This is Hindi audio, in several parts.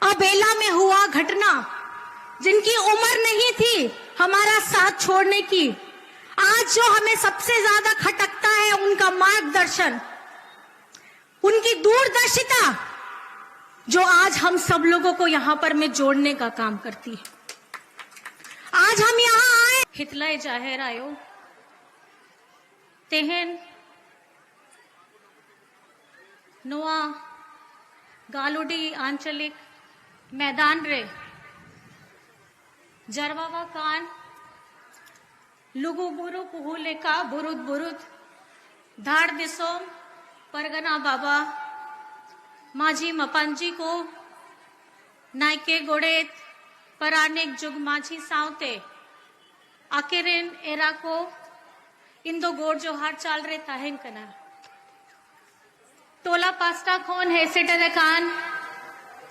अबेला में हुआ घटना, जिनकी उम्र नहीं थी हमारा साथ छोड़ने की, आज जो हमें सबसे ज्यादा खटकता है उनका मार्गदर्शन, उनकी दूरदर्शिता, जो आज हम सब लोगों को यहां पर में जोड़ने का काम करती है। आज हम यहां आए हितलाय जाहिर आयो तेहन नोआ गालुडी आंचलिक मैदान रे जरवावा कान लुगु बुरु पुहुलेका बुरुद बुरुद धाड़ दिसोम परगना बाबा माझी मपांजी को नायके गोड़ेत परानेक जुग माझी सावते आकेरेन एरा को इंदो गोड़ जो हार चाल रहे ताहेन कना टोला पास्टा खोन हेसेटे कान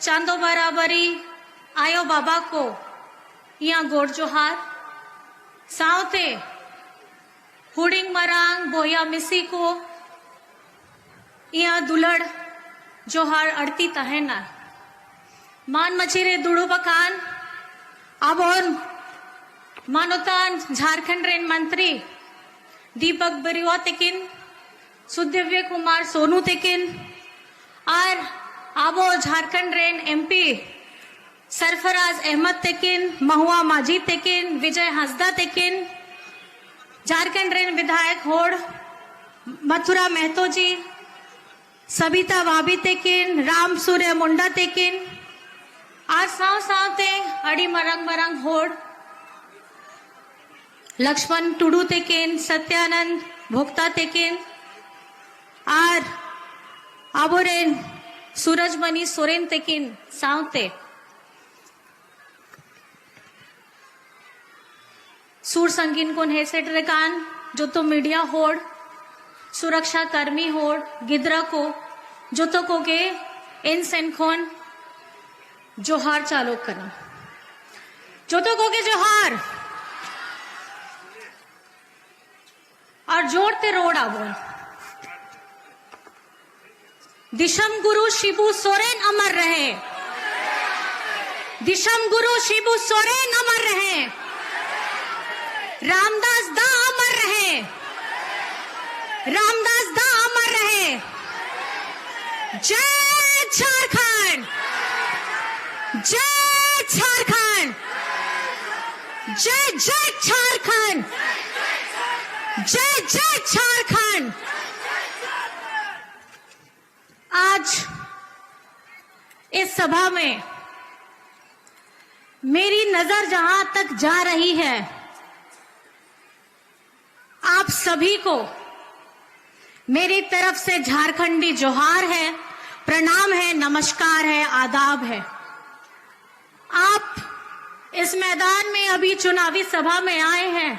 चांदो बराबरी आयो बाबा को यहाँ गोड़ जोहार सावते हुडिंग मरांग बोया मिसी को यहाँ दुलड़ जोहार अड़ती तहना मान मचेरे दुड़ो बकान अब और मानोतान झारखंड रेन मंत्री दीपक बरिवा तेकिन सुदिव्य कुमार सोनू तेकिन और आबो झारखंड रेन एमपी सरफराज अहमद तेकिन महुआ माजिद तेकिन विजय हंसदा तेकिन झारखंड रेन विधायक होड़ मथुरा महतो जी सबिता वाबी तेकिन राम सूर्य मुंडा तेकिन आज साव सावते अड़ी मरंग मरंग होड़ लक्ष्मण टुडू तेकिन सत्यानंद भोक्ता तेकिन और आबोरेन सूरजमणि सोरेन तेकिन सावते सूर संगीन को हेसेट रेकान जो तो मीडिया होड़ सुरक्षा कर्मी होड़ गिद्रा को जो तो को के इन सेनखोन जोहार चालू करना जो तो को के जोहार और जोड़ते रोड आबो दिशम गुरु शिबू सोरेन अमर रहे, दिशम गुरु शिबू सोरेन अमर रहे, रामदास दा अमर रहे, रामदास दा अमर रहे। जय झारखंड, जय झारखंड, जय जय झारखंड, जय जय झारखंड। आज इस सभा में मेरी नजर जहां तक जा रही है, आप सभी को मेरी तरफ से झारखंडी जोहार है, प्रणाम है, नमस्कार है, आदाब है। आप इस मैदान में अभी चुनावी सभा में आए हैं।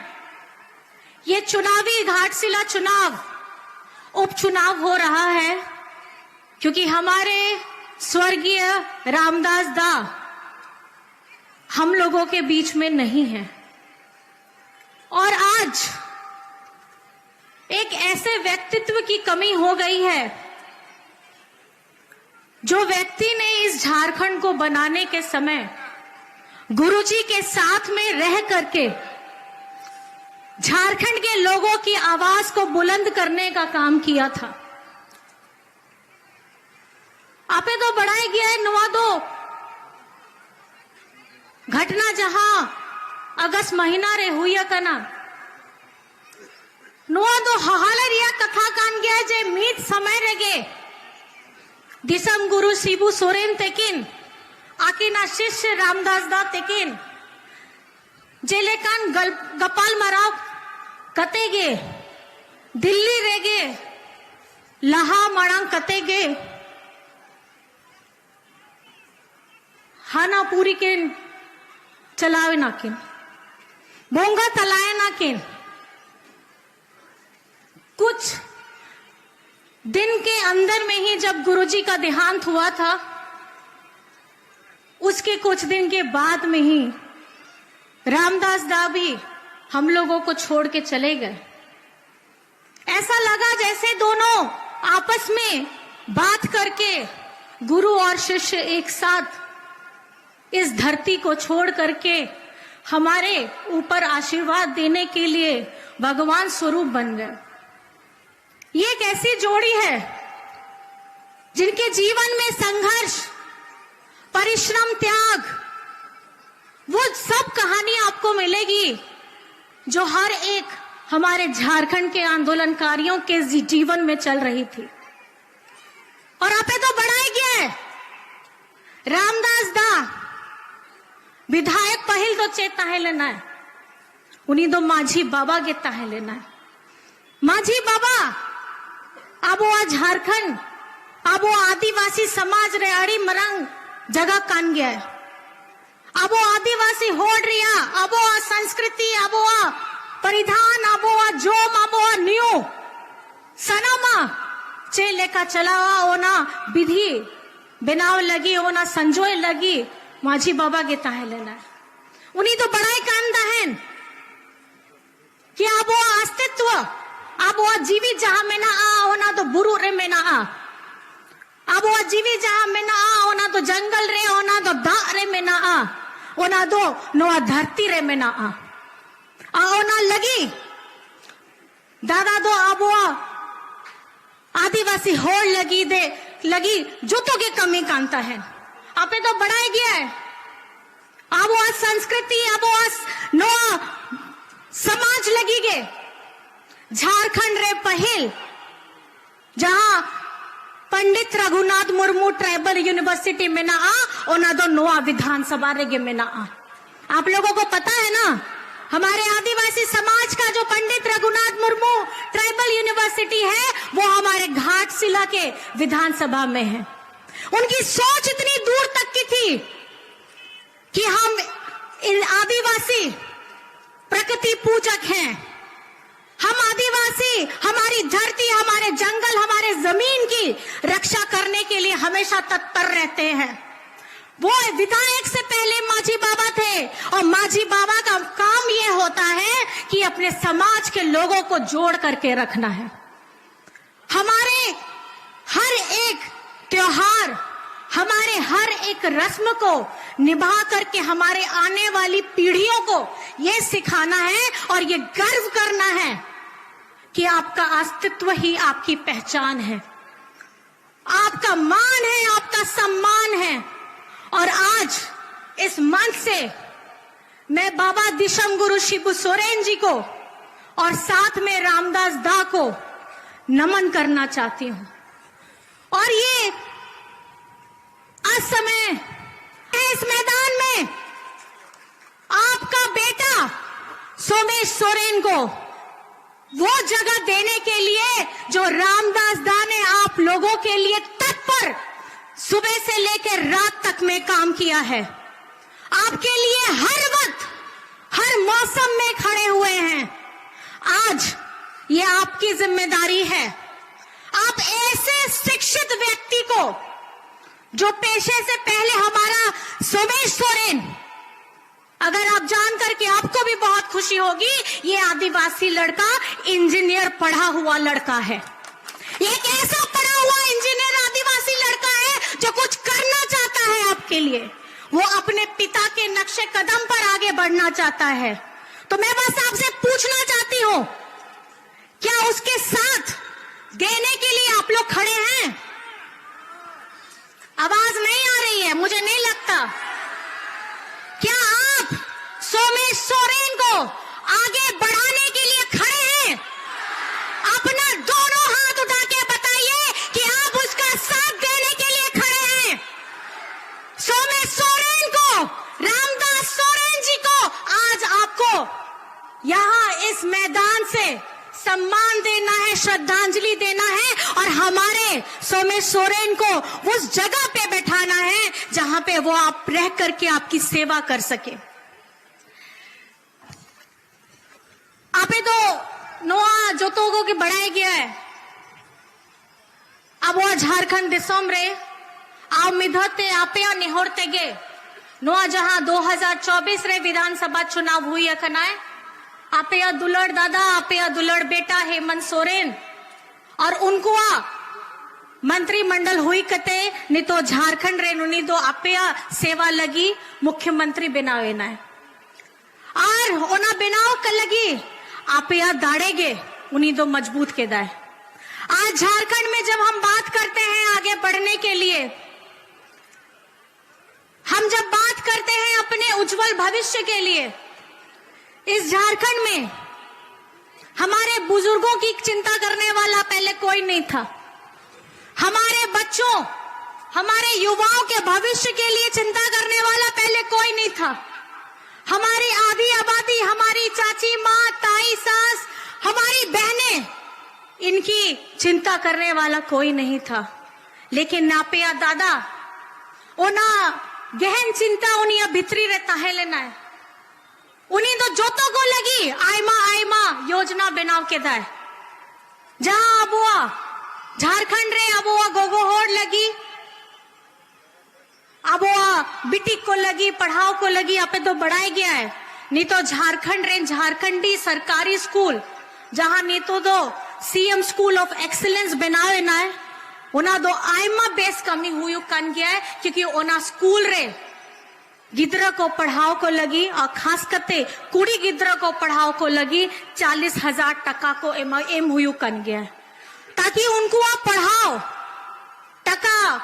ये चुनावी घाटशिला चुनाव उपचुनाव हो रहा है क्योंकि हमारे स्वर्गीय रामदास दा हम लोगों के बीच में नहीं है और आज एक ऐसे व्यक्तित्व की कमी हो गई है जो व्यक्ति ने इस झारखंड को बनाने के समय गुरुजी के साथ में रह करके झारखंड के लोगों की आवाज को बुलंद करने का काम किया था। आपे तो बढ़ाई गया है नुआ दो घटना जहां अगस्त महीना रे हुई कना नुआ दो हहाले रिया कथा कान गया जे मीत समय रेगे दिसम गुरु शिबू सोरेन तेकिन आकिना शिष्य रामदास दा तेकिन जेलेकान गपाल मराव कतेगे दिल्ली रेगे लहा मड़ांग कतेगे हाना पूरी के चलावे नाकिन बोंगा तलाए नाकिन कुछ दिन के अंदर में ही जब गुरुजी का देहांत हुआ था उसके कुछ दिन के बाद में ही रामदास दा भी हम लोगों को छोड़ के चले गए। ऐसा लगा जैसे दोनों आपस में बात करके गुरु और शिष्य एक साथ इस धरती को छोड़ करके हमारे ऊपर आशीर्वाद देने के लिए भगवान स्वरूप बन गए। ये एक ऐसी जोड़ी है जिनके जीवन में संघर्ष, परिश्रम, त्याग, वो सब कहानी आपको मिलेगी जो हर एक हमारे झारखंड के आंदोलनकारियों के जीवन में चल रही थी। और आपे तो बढ़ाई गया है रामदास दा विधायक पहिल तो चेता है लेना है, उन्हीं तो माझी बाबा गेता है लेना है। माझी बाबा अब वो झारखंड, अब वो आदिवासी समाज रे अड़ी मरंग जगह कान गया है। अब वो आदिवासी होड़ रिया, अब वो संस्कृति, अब वो परिधान, अब वो जोम, अब वो न्यू सनामा चे लेका चलावा ओना विधि बनाव लगी, ओना संजोय लगी माझी बाबा के ताहे लेना। उन्हीं तो बड़ाई कांदा है कि अब वो अस्तित्व, अब वो जीवी जहां में ना आ ओना तो बुरु रे में ना आ, अब वो जीवी जहां में ना आ ओना तो जंगल रे, ओना तो दा रे में ना आ, ओना दो नोआ धरती रे में ना आ ओना लगी दादा दो अब वो आदिवासी होड़ लगी जूतों की कमी कांता है। आपे तो बढ़ाई गया है। अब वो संस्कृति, अब वो नोआ समाज लगी गे झारखंड रे पहिल, जहां पंडित रघुनाथ मुर्मू ट्राइबल यूनिवर्सिटी में ना आ ओना दो नोआ विधानसभा रेगे में ना आ। आप लोगों को पता है ना, हमारे आदिवासी समाज का जो पंडित रघुनाथ मुर्मू ट्राइबल यूनिवर्सिटी है वो हमारे घाटशिला के विधानसभा में है। उनकी सोच इतनी दूर तक की थी कि हम इन आदिवासी प्रकृति पूजक हैं, हम आदिवासी हमारी धरती, हमारे जंगल, हमारे जमीन की रक्षा करने के लिए हमेशा तत्पर रहते हैं। वो विधायक से पहले माझी बाबा थे और माझी बाबा का काम ये होता है कि अपने समाज के लोगों को जोड़ करके रखना है। हमारे हर एक त्योहार, हमारे हर एक रस्म को निभा करके हमारे आने वाली पीढ़ियों को ये सिखाना है और ये गर्व करना है कि आपका अस्तित्व ही आपकी पहचान है, आपका मान है, आपका सम्मान है। और आज इस मंच से मैं बाबा दिशम गुरु शिबू सोरेन जी को और साथ में रामदास दा को नमन करना चाहती हूं। और ये आज समय इस मैदान में आपका बेटा सोमेश सोरेन को वो जगह देने के लिए जो रामदास दा ने आप लोगों के लिए तत्पर सुबह से लेकर रात तक में काम किया है, आपके लिए हर वक्त हर मौसम में खड़े हुए हैं। आज ये आपकी जिम्मेदारी है। आप ऐसे शिक्षित व्यक्ति को, जो पेशे से पहले हमारा सोमेश सोरेन, अगर आप जान करके आपको भी बहुत खुशी होगी, ये आदिवासी लड़का इंजीनियर पढ़ा हुआ लड़का है। ये एक ऐसा पढ़ा हुआ इंजीनियर आदिवासी लड़का है जो कुछ करना चाहता है आपके लिए, वो अपने पिता के नक्शे कदम पर आगे बढ़ना चाहता है। तो मैं बस आपसे पूछना चाहती हूं, क्या उसके साथ देने के लिए आप लोग खड़े हैं? आवाज नहीं आ रही है, मुझे नहीं लगता। क्या आप सोमेश सोरेन को आगे बढ़ाने के लिए खड़े हैं? अपना दोनों हाथ उठा के बताइए कि आप उसका साथ देने के लिए खड़े हैं। सोमेश सोरेन को, रामदास सोरेन जी को आज आपको यहाँ इस मैदान से सम्मान देना है, श्रद्धांजलि देना है और हमारे सोमेश सोरेन को उस जगह पे बैठाना है जहां पे वो आप रह करके आपकी सेवा कर सके। आपे तो नोआ जोतोगो के बढ़ाया गया है। अब वो झारखंड दिसम रे आव मिधते आपे निहोरते गे नोआ जहां 2024 रे विधानसभा चुनाव हुई अखनाए आपे दुलड़ दादा, आपे दुलड़ बेटा हेमंत सोरेन और उनको मंत्रिमंडल हुई कते नहीं तो झारखंड रे नुनी दो अपया सेवा लगी मुख्यमंत्री बनावे ना और ओना बनाव कर लगी अपया दाड़ेगे उन्हीं दो मजबूत के दाए। आज झारखंड में जब हम बात करते हैं आगे बढ़ने के लिए, हम जब बात करते हैं अपने उज्जवल भविष्य के लिए, इस झारखंड में हमारे बुजुर्गों की चिंता करने वाला पहले कोई नहीं था। हमारे बच्चों, हमारे युवाओं के भविष्य के लिए चिंता करने वाला पहले कोई नहीं था। हमारी आधी आबादी, हमारी चाची, माँ, ताई, सास, हमारी बहनें, इनकी चिंता करने वाला कोई नहीं था। लेकिन नापिया दादा ओना गहन चिंता उन्हीं भितरी रहता है लेना है। उन्हीं तो जोतों को लगी आयमा योजना बनाव के दाए। जहां अबुआ झारखंड रे अबुआ गोगो होड़ लगी, अबुआ बिटिक को लगी, पढ़ाओ को लगी, आपे तो बढ़ाया गया है। नहीं तो झारखंड रे झारखंडी सरकारी स्कूल जहां नहीं तो दो सीएम स्कूल ऑफ एक्सीलेंस बनावे ना है, उना दो आयमा बेस कमी हुई कन गया है, क्योंकि ओना स्कूल रे गिद्रा को पढ़ाओ को लगी और खास करते कुड़ी गिद्रा को पढ़ाओ को लगी 40,000 टका को एम हुई कन गया है, ताकि उनको आप पढ़ाओ टका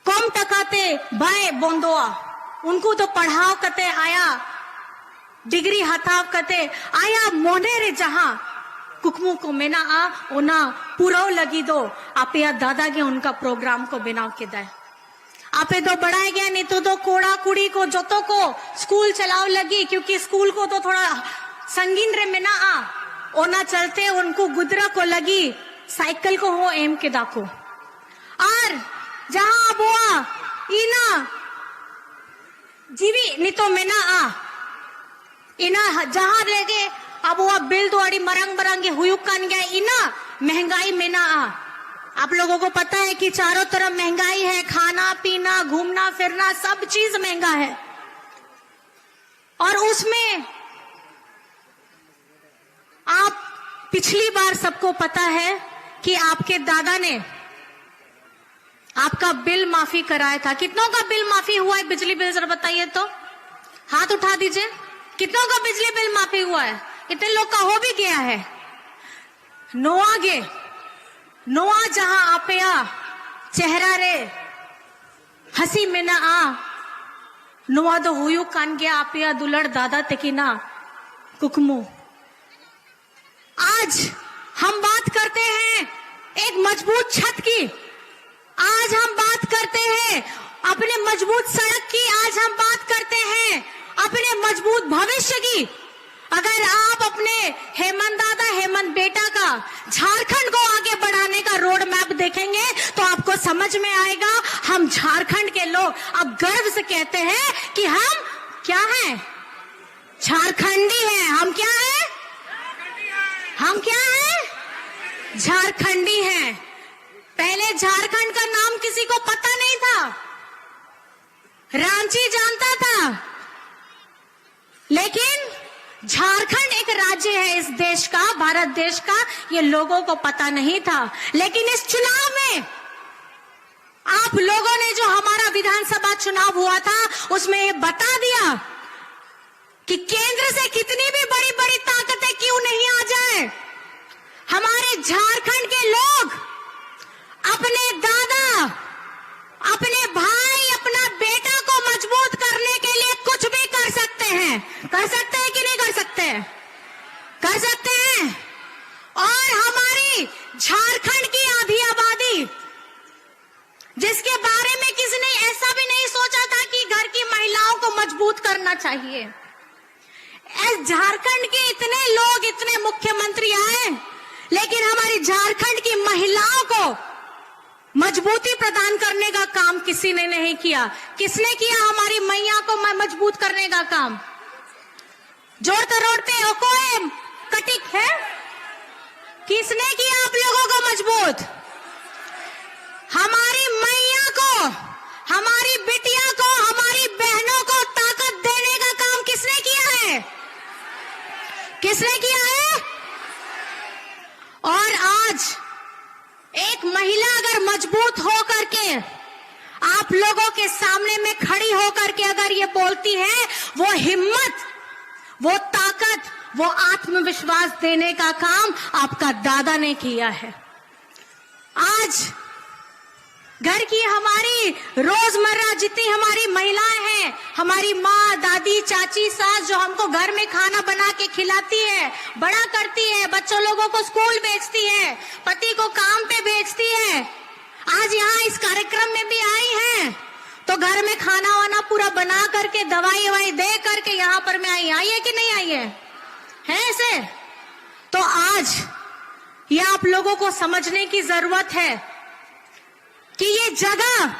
कम टकाते बाय बोंदोआ उनको तो पढ़ाओ कते आया डिग्री हथाव कते आया मोने रे जहां कुकमू को मेना आ ओना पुराव लगी दो आपे या दादा के उनका प्रोग्राम को बनाव के दाए। आपे तो बढ़ाया गया नहीं तो कोड़ा कुड़ी को जोतों को स्कूल चलाओ लगी, क्योंकि स्कूल को तो थोड़ा संगीन रे मेना आ ओना चलते उनको गुदरा को लगी साइकिल को हो एम के दाको। और जहां अबुआ इना जीवी नहीं तो मेना आ इना जहां लेगे अब वो बिल दौड़ी मरंग बरंगे हुई कान गया इना महंगाई में ना आ। आप लोगों को पता है कि चारों तरफ महंगाई है, खाना पीना घूमना फिरना सब चीज महंगा है। और उसमें आप पिछली बार सबको पता है कि आपके दादा ने आपका बिल माफी कराया था। कितनों का बिल माफी हुआ है बिजली बिल जरा बताइए तो, हाथ उठा दीजिए। कितनों का बिजली बिल माफी हुआ है? कितने लोग का हो भी गया है? नोआ जहां आपया चेहरा रे हंसी में ना आ नोआ तो हुयू कान गया आपया दुलड़ दादा तेकिना कुकमू। आज हम बात करते हैं एक मजबूत छत की, आज हम बात करते हैं अपने मजबूत सड़क की, आज हम बात करते हैं अपने मजबूत भविष्य की। अगर आप अपने हेमंत दादा हेमंत बेटा का झारखंड को आगे बढ़ाने का रोड मैप देखेंगे तो आपको समझ में आएगा हम झारखंड के लोग अब गर्व से कहते हैं कि हम क्या हैं? झारखंडी हैं। हम क्या हैं? हम क्या हैं? झारखंडी हैं। पहले झारखंड का नाम किसी को पता नहीं था, रांची जानता था, लेकिन झारखंड एक राज्य है इस देश का, भारत देश का, ये लोगों को पता नहीं था। लेकिन इस चुनाव में आप लोगों ने जो हमारा विधानसभा चुनाव हुआ था उसमें ये बता दिया कि केंद्र से कितनी भी बड़ी बड़ी ताकतें क्यों नहीं आ जाए, हमारे झारखंड के लोग अपने दादा, अपने भाई, अपना बेटा को मजबूत करने के लिए कुछ भी कर सकते हैं। कर सकते हैं कि नहीं कर सकते? कर सकते हैं। और हमारी झारखंड की आधी आबादी, जिसके बारे में किसी ने ऐसा भी नहीं सोचा था कि घर की महिलाओं को मजबूत करना चाहिए, झारखंड के इतने लोग, इतने मुख्यमंत्री आए, लेकिन हमारी झारखंड की महिलाओं को मजबूती प्रदान करने का काम किसी ने नहीं किया। किसने किया? हमारी मैया को मजबूत करने का काम। जोड़ते रोडते ओकोए कटिक है, किसने किया आप लोगों को मजबूत? हमारी मैया को, हमारी बिटिया को, हमारी बहनों को ताकत देने का काम किसने किया है? किसने किया है? और आज एक महिला के सामने में खड़ी होकर के अगर ये बोलती है, वो हिम्मत, वो ताकत, वो आत्मविश्वास देने का काम आपका दादा ने किया है। आज घर की हमारी रोजमर्रा जितनी हमारी महिलाएं हैं, हमारी माँ, दादी, चाची, सास, जो हमको घर में खाना बना के खिलाती है, बड़ा करती है, बच्चों लोगों को स्कूल भेजती है, पति को काम पे भेजती है, आज यहाँ इस कार्यक्रम में भी आई हैं, तो घर में खाना वाना पूरा बना करके, दवाई ववाई दे करके यहाँ पर मैं आई है कि नहीं आई है ऐसे? तो आज ये आप लोगों को समझने की जरूरत है कि ये जगह,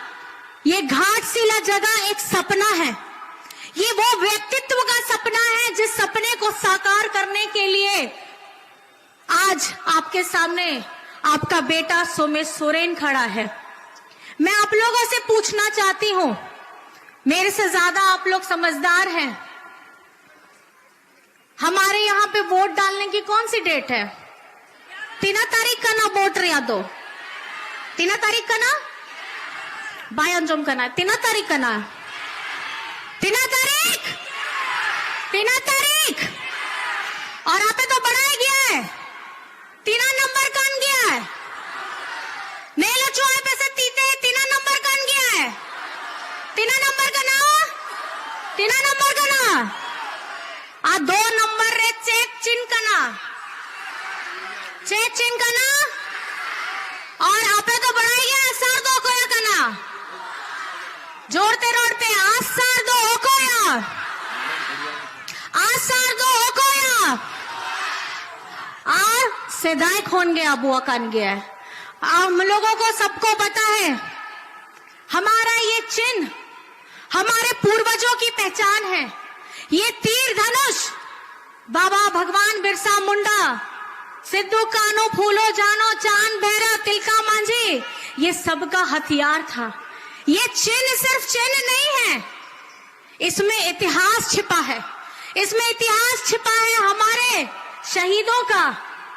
ये घाटशिला जगह एक सपना है। ये वो व्यक्तित्व का सपना है जिस सपने को साकार करने के लिए आज आपके सामने आपका बेटा सोमेश सोरेन खड़ा है। मैं आप लोगों से पूछना चाहती हूं, मेरे से ज्यादा आप लोग समझदार हैं, हमारे यहाँ पे वोट डालने की कौन सी डेट है? 3 तारीख का ना वोट रिया दो, 3 तारीख का ना बायन जोम का ना 3 तारीख का ना 3 तारीख 3 तारीख। और आप तो बढ़ाया गया है, 3 नंबर कौन गया है? नेलो चुआए पे से 3 नंबर कौन गया है? 3 नंबर का ना 3 नंबर का ना आ 2 नंबर रे चेक चिन्ह का ना, चेक चिन्ह का ना। और आपे तो बढ़ाई गया सर 2 कोया का ना, जोड़ते रोड पे आज सर 2 हो कोया, आज सर 2 हो कोया, और सेदाई खोन गया, बुआ कान गया है। हम लोगों को सबको पता है, हमारा ये चिन्ह हमारे पूर्वजों की पहचान है। ये तीर धनुष बाबा भगवान बिरसा मुंडा, सिद्धू कानो फूलो जानो, चांद भैरव, तिलका मांझी, ये सबका हथियार था। ये चिन्ह सिर्फ चिन्ह नहीं है, इसमें इतिहास छिपा है, इसमें इतिहास छिपा है हमारे शहीदों का,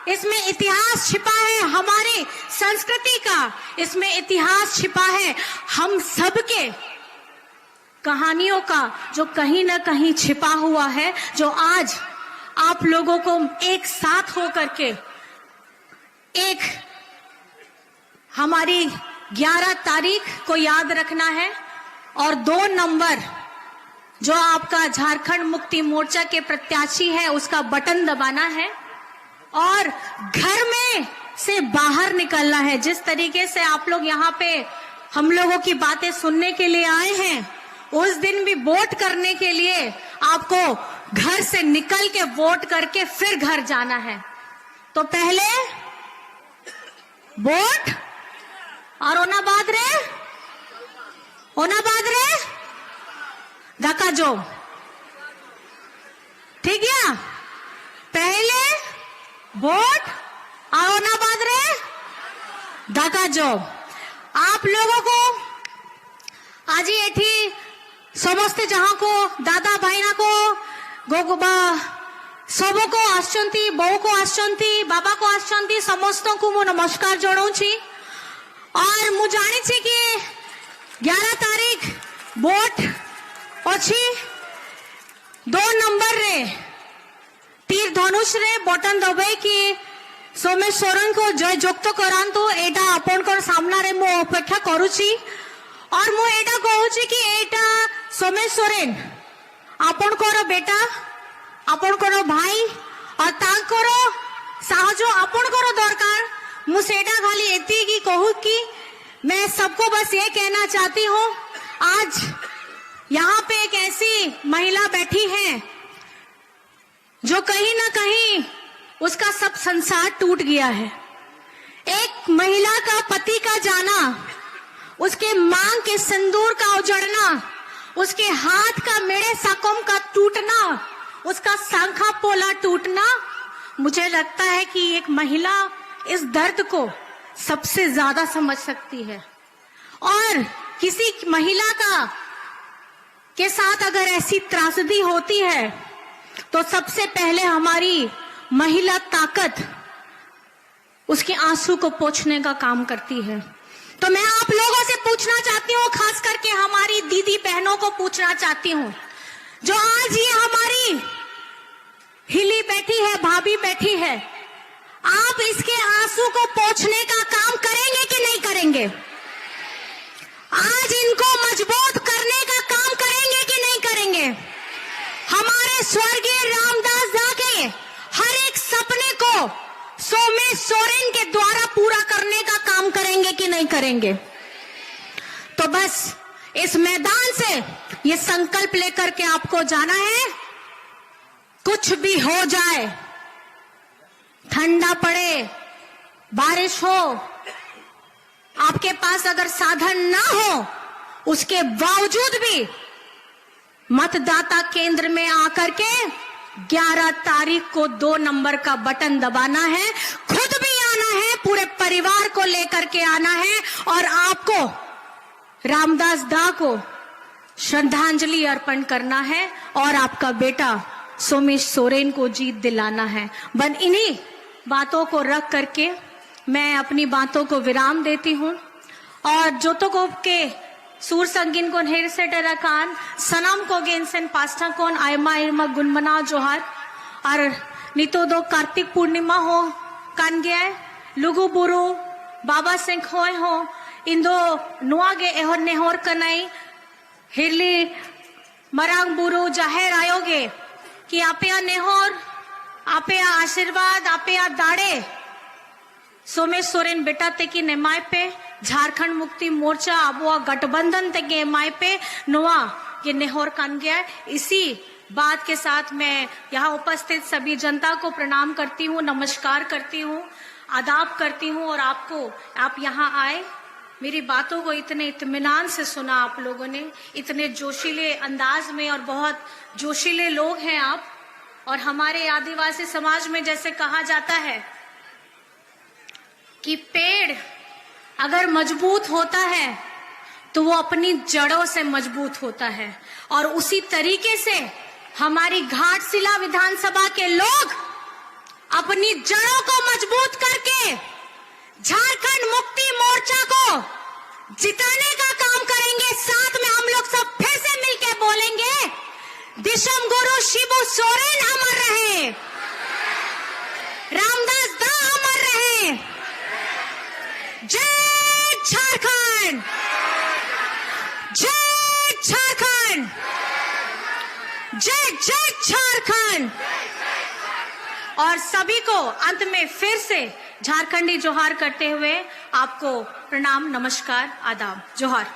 इसमें इतिहास छिपा है हमारी संस्कृति का, इसमें इतिहास छिपा है हम सबके कहानियों का, जो कहीं ना कहीं छिपा हुआ है, जो आज आप लोगों को एक साथ होकर के एक हमारी 11 तारीख को याद रखना है, और 2 नंबर जो आपका झारखंड मुक्ति मोर्चा के प्रत्याशी है उसका बटन दबाना है, और घर में से बाहर निकलना है। जिस तरीके से आप लोग यहाँ पे हम लोगों की बातें सुनने के लिए आए हैं, उस दिन भी वोट करने के लिए आपको घर से निकल के वोट करके फिर घर जाना है। तो पहले वोट और ओना बाद रे दाका जो, ठीक है? पहले वोट और ओना बाद रे दाका जो। आप लोगों को आज एठी समस्ते जहां को दादा भाईना को गोगोबा सबो को आसचंती, बहु को आसचंती, बाबा को आसचंती, समस्त को मु नमस्कार जणाउछि। और मु जानी छी कि 11 तारीख वोट अछि, 2 नंबर रे तीर धनुष रे बटन दबाई कि सोमेश सोरेन को जय जुक्त करांतु, एटा आपनकर सामना रे मु अपेक्षा करूछि। और मु एटा कहूछि कि एटा सोमेश सोरेन आपनकर बेटा, आपनकर भाई, और तांकर साहज आपनकर दरकार। मु सेटा खाली एति की कहूँ कि मैं सबको बस ये कहना चाहती हूँ, आज यहाँ पे एक ऐसी महिला बैठी है जो कहीं ना कहीं उसका सब संसार टूट गया है। एक महिला का पति का जाना, उसके मांग के सिंदूर का उजड़ना, उसके हाथ का मेरे साकोम का टूटना, उसका सांखा पोला टूटना, मुझे लगता है कि एक महिला इस दर्द को सबसे ज्यादा समझ सकती है। और किसी महिला का के साथ अगर ऐसी त्रासदी होती है तो सबसे पहले हमारी महिला ताकत उसके आंसू को पोंछने का काम करती है। तो मैं आप लोगों से पूछना चाहती हूँ, खास करके हमारी दीदी बहनों को पूछना चाहती हूँ, जो आज ये हमारी हिली बैठी है, भाभी बैठी है, आप इसके आंसू को पोंछने का काम करेंगे कि नहीं करेंगे? आज इनको मजबूत करने का काम करेंगे कि नहीं करेंगे? हमारे स्वर्गीय रामदास दा के हर एक सपने को सोमेश सोरेन के द्वारा पूरा करने का काम करेंगे कि नहीं करेंगे? तो बस इस मैदान से ये संकल्प लेकर के आपको जाना है, कुछ भी हो जाए, ठंडा पड़े, बारिश हो, आपके पास अगर साधन ना हो, उसके बावजूद भी मतदाता केंद्र में आकर के 11 तारीख को 2 नंबर का बटन दबाना है, खुद भी आना है, पूरे परिवार को लेकर के आना है और आपको रामदास दा को श्रद्धांजलि अर्पण करना है और आपका बेटा सोमेश सोरेन को जीत दिलाना है। बन इन्हीं बातों को रख करके मैं अपनी बातों को विराम देती हूँ और जोतोकोप के सूर संगीन को हेर से डराकान सनम को गेंसन पास्टा कोन आयमा इरमा गुनमना जोहार और नितो दो कार्तिक पूर्णिमा हो कान गया लुगु बुरु बाबा सिंह होय हो इंदो नुआगे एहर नेहर कनाई हिरली मरांग बुरु जाहिर आयोगे कि आपया नेहर आपया आशीर्वाद आपया दाड़े सोमेश सोरेन बेटा ते की नेमाय पे झारखंड मुक्ति मोर्चा आबुआ गठबंधन ते के माय पे नोआ ये नेहर कान गया। इसी बात के साथ मैं यहाँ उपस्थित सभी जनता को प्रणाम करती हूँ, नमस्कार करती हूँ, आदाब करती हूँ और आप यहाँ आए, मेरी बातों को इतने इत्मीनान से सुना आप लोगों ने, इतने जोशीले अंदाज में, और बहुत जोशीले लोग हैं आप। और हमारे आदिवासी समाज में जैसे कहा जाता है कि पेड़ अगर मजबूत होता है तो वो अपनी जड़ों से मजबूत होता है, और उसी तरीके से हमारी घाटशिला विधानसभा के लोग अपनी जड़ों को मजबूत करके झारखंड मुक्ति मोर्चा को जिताने का काम करेंगे। साथ में हम लोग सब फिर से मिलकर बोलेंगे, दिशम गुरु शिबू सोरेन अमर रहे, रामदास दा अमर रहे, जय झारखंड, जय झारखंड, जय जय झारखंड। और सभी को अंत में फिर से झारखंडी जोहार करते हुए आपको प्रणाम, नमस्कार, आदाब, जोहार।